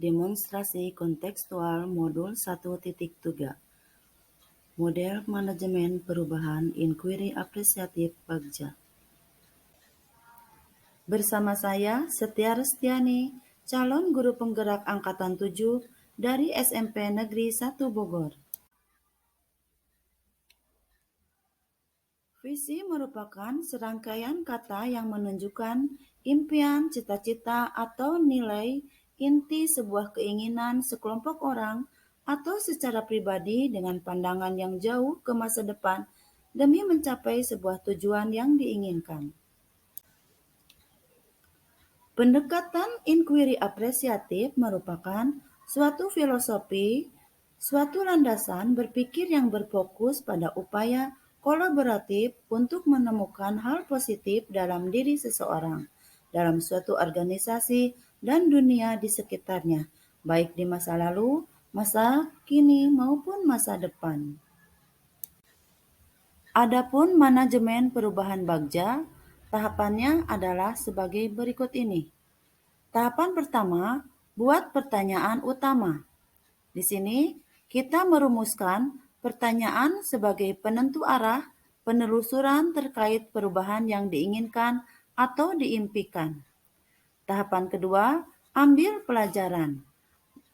Demonstrasi kontekstual modul 1.3 Model Manajemen Perubahan Inquiry Apresiatif Bagja. Bersama saya, Setia Restiani, calon guru penggerak Angkatan 7 dari SMP Negeri 1 Bogor. Visi merupakan serangkaian kata yang menunjukkan impian, cita-cita, atau nilai inti sebuah keinginan sekelompok orang atau secara pribadi dengan pandangan yang jauh ke masa depan demi mencapai sebuah tujuan yang diinginkan. Pendekatan inquiry apresiatif merupakan suatu filosofi, suatu landasan berpikir yang berfokus pada upaya kolaboratif untuk menemukan hal positif dalam diri seseorang, dalam suatu organisasi, dan dunia di sekitarnya, baik di masa lalu, masa kini, maupun masa depan. Adapun manajemen perubahan Bagja, tahapannya adalah sebagai berikut ini. Tahapan pertama, buat pertanyaan utama. Di sini kita merumuskan pertanyaan sebagai penentu arah penelusuran terkait perubahan yang diinginkan atau diimpikan. Tahapan kedua, ambil pelajaran.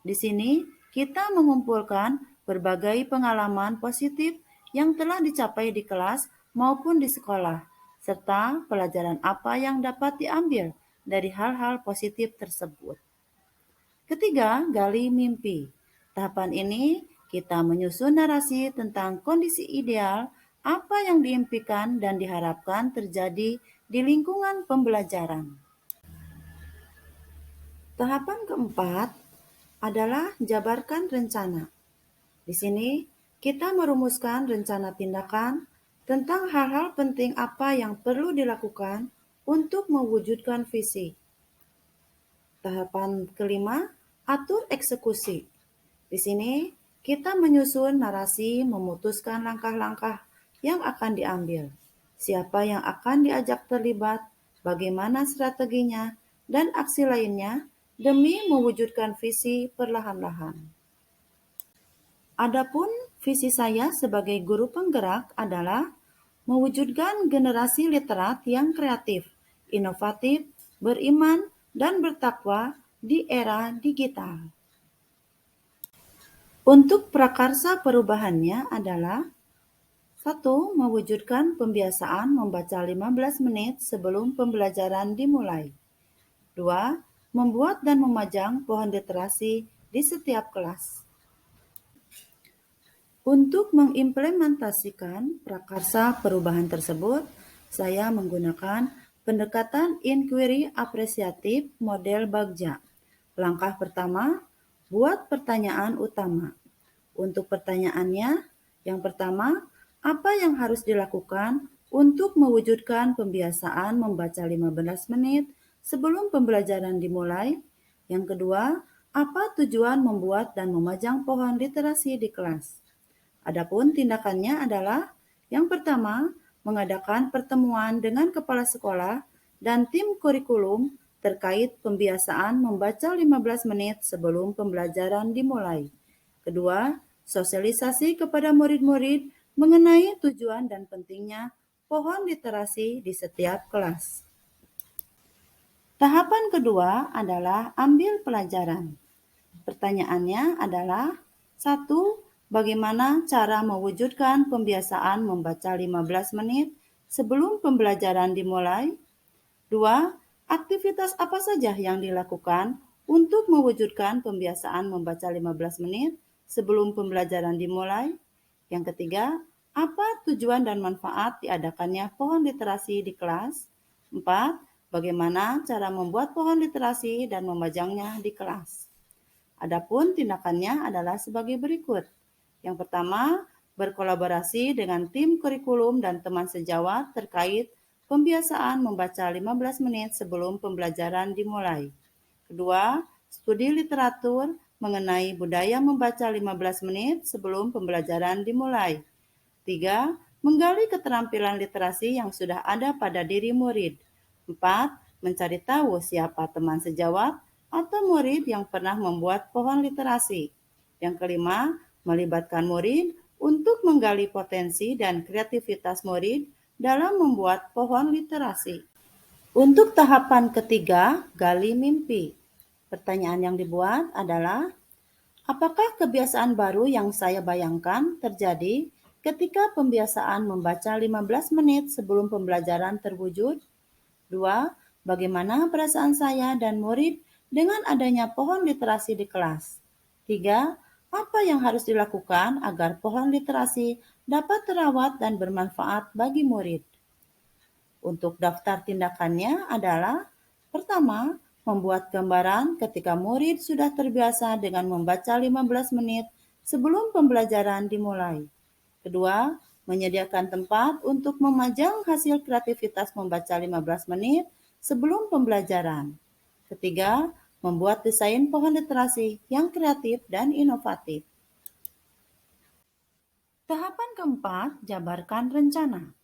Di sini kita mengumpulkan berbagai pengalaman positif yang telah dicapai di kelas maupun di sekolah, serta pelajaran apa yang dapat diambil dari hal-hal positif tersebut. Ketiga, gali mimpi. Tahapan ini kita menyusun narasi tentang kondisi ideal apa yang diimpikan dan diharapkan terjadi di lingkungan pembelajaran. Tahapan keempat adalah jabarkan rencana. Di sini kita merumuskan rencana tindakan tentang hal-hal penting apa yang perlu dilakukan untuk mewujudkan visi. Tahapan kelima, atur eksekusi. Di sini kita menyusun narasi, memutuskan langkah-langkah yang akan diambil, siapa yang akan diajak terlibat, bagaimana strateginya, dan aksi lainnya demi mewujudkan visi perlahan-lahan. Adapun visi saya sebagai guru penggerak adalah mewujudkan generasi literat yang kreatif, inovatif, beriman, dan bertakwa di era digital. Untuk prakarsa perubahannya adalah 1. Mewujudkan pembiasaan membaca 15 menit sebelum pembelajaran dimulai. 2. Membuat dan memajang pohon literasi di setiap kelas. Untuk mengimplementasikan prakarsa perubahan tersebut, saya menggunakan pendekatan inquiry apresiatif model Bagja. Langkah pertama, buat pertanyaan utama. Untuk pertanyaannya, yang pertama, apa yang harus dilakukan untuk mewujudkan pembiasaan membaca 15 menit sebelum pembelajaran dimulai? Yang kedua, apa tujuan membuat dan memajang pohon literasi di kelas? Adapun tindakannya adalah yang pertama, mengadakan pertemuan dengan kepala sekolah dan tim kurikulum terkait pembiasaan membaca 15 menit sebelum pembelajaran dimulai. Kedua, sosialisasi kepada murid-murid mengenai tujuan dan pentingnya pohon literasi di setiap kelas. Tahapan kedua adalah ambil pelajaran. Pertanyaannya adalah 1. Bagaimana cara mewujudkan pembiasaan membaca 15 menit sebelum pembelajaran dimulai? 2. Aktivitas apa saja yang dilakukan untuk mewujudkan pembiasaan membaca 15 menit sebelum pembelajaran dimulai? Yang ketiga, apa tujuan dan manfaat diadakannya pohon literasi di kelas? 4. Bagaimana cara membuat pohon literasi dan memajangnya di kelas? Adapun tindakannya adalah sebagai berikut. Yang pertama, berkolaborasi dengan tim kurikulum dan teman sejawat terkait pembiasaan membaca 15 menit sebelum pembelajaran dimulai. Kedua, studi literatur mengenai budaya membaca 15 menit sebelum pembelajaran dimulai. 3. Menggali keterampilan literasi yang sudah ada pada diri murid. 4. Mencari tahu siapa teman sejawat atau murid yang pernah membuat pohon literasi. Yang kelima, melibatkan murid untuk menggali potensi dan kreativitas murid dalam membuat pohon literasi. Untuk tahapan ketiga, gali mimpi. Pertanyaan yang dibuat adalah, apakah kebiasaan baru yang saya bayangkan terjadi ketika pembiasaan membaca 15 menit sebelum pembelajaran terwujud? 2. Bagaimana perasaan saya dan murid dengan adanya pohon literasi di kelas? 3. Apa yang harus dilakukan agar pohon literasi dapat terawat dan bermanfaat bagi murid? Untuk daftar tindakannya adalah, pertama, membuat gambaran ketika murid sudah terbiasa dengan membaca 15 menit sebelum pembelajaran dimulai. Kedua, menyediakan tempat untuk memajang hasil kreativitas membaca 15 menit sebelum pembelajaran. Ketiga, membuat desain pohon literasi yang kreatif dan inovatif. Tahapan keempat, jabarkan rencana.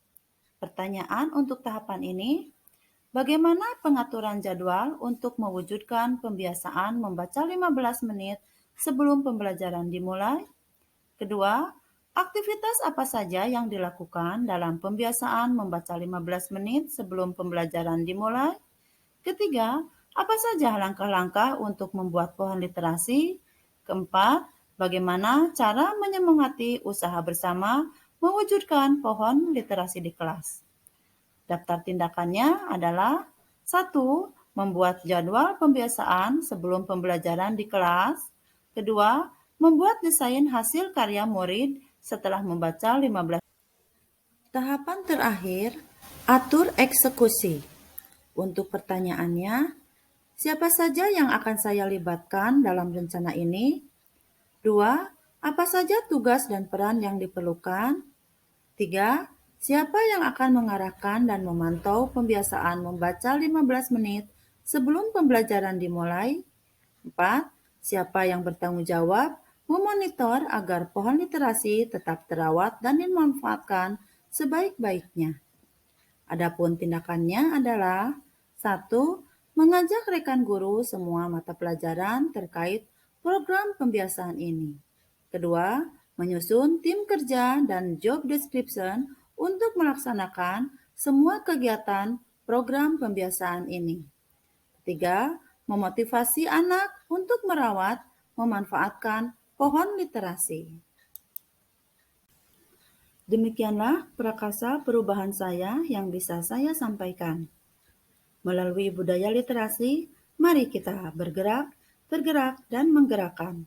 Pertanyaan untuk tahapan ini, bagaimana pengaturan jadwal untuk mewujudkan pembiasaan membaca 15 menit sebelum pembelajaran dimulai? Kedua, aktivitas apa saja yang dilakukan dalam pembiasaan membaca 15 menit sebelum pembelajaran dimulai? Ketiga, apa saja langkah-langkah untuk membuat pohon literasi? Keempat, bagaimana cara menyemangati usaha bersama mewujudkan pohon literasi di kelas? Daftar tindakannya adalah 1. Membuat jadwal pembiasaan sebelum pembelajaran di kelas. Kedua, membuat desain hasil karya murid setelah membaca 15. Tahapan terakhir, atur eksekusi. Untuk pertanyaannya, siapa saja yang akan saya libatkan dalam rencana ini? 2. Apa saja tugas dan peran yang diperlukan? 3. Siapa yang akan mengarahkan dan memantau pembiasaan membaca 15 menit sebelum pembelajaran dimulai? 4. Siapa yang bertanggung jawab memonitor agar pohon literasi tetap terawat dan dimanfaatkan sebaik-baiknya? Adapun tindakannya adalah 1. Mengajak rekan guru semua mata pelajaran terkait program pembiasaan ini. Kedua, menyusun tim kerja dan job description untuk melaksanakan semua kegiatan program pembiasaan ini. Ketiga, memotivasi anak untuk merawat, memanfaatkan pohon literasi. Demikianlah prakasa perubahan saya yang bisa saya sampaikan. Melalui budaya literasi, mari kita bergerak, tergerak, dan menggerakkan.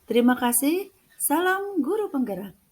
Terima kasih. Salam Guru Penggerak.